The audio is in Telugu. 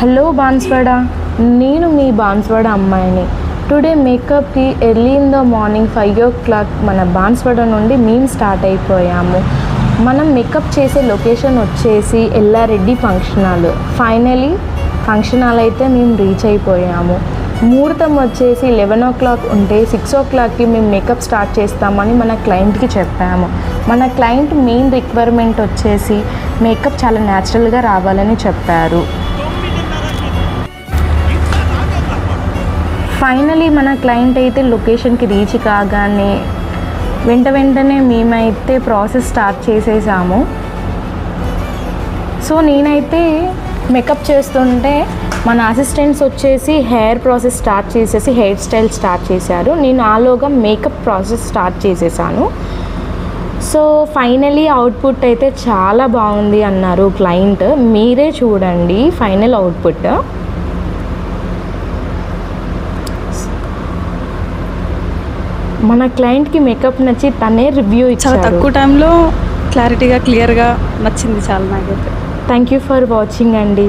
హలో బాన్స్వాడ, నేను మీ బాన్స్వాడ అమ్మాయిని. టుడే మేకప్కి early in the morning 5 o'clock మన బాన్స్వాడ నుండి మేము స్టార్ట్ అయిపోయాము. మనం మేకప్ చేసే లొకేషన్ వచ్చేసి Yellareddy function hall. Finally function hall అయితే మేము రీచ్ అయిపోయాము. ముహూర్తం వచ్చేసి 11 o'clock ఉంటే 6 o'clockకి మేము మేకప్ స్టార్ట్ చేస్తామని మన క్లయింట్కి చెప్పాము. మన క్లయింట్ మెయిన్ రిక్వైర్మెంట్ వచ్చేసి మేకప్ చాలా న్యాచురల్గా రావాలని చెప్పారు. ఫైనలీ మన క్లయింట్ అయితే లొకేషన్కి రీచ్ కాగానే వెంటనే మేమైతే ప్రాసెస్ స్టార్ట్ చేసేసాము. సో నేనైతే మేకప్ చేస్తుంటే మన అసిస్టెంట్స్ వచ్చేసి హెయిర్ ప్రాసెస్ స్టార్ట్ చేసేసి హెయిర్ స్టైల్ స్టార్ట్ చేశారు. నేను ఆలోగా మేకప్ ప్రాసెస్ స్టార్ట్ చేసేసాను. సో ఫైనలీ అవుట్పుట్ అయితే చాలా బాగుంది అన్నారు క్లయింట్. మీరే చూడండి ఫైనల్ అవుట్పుట్. మన క్లయింట్కి మేకప్ నచ్చి తనే రివ్యూ ఇచ్చారు. చాలా తక్కువ టైంలో క్లారిటీగా క్లియర్గా నచ్చింది చాలా నాకైతే. థ్యాంక్ యూ ఫర్ వాచింగ్ అండి.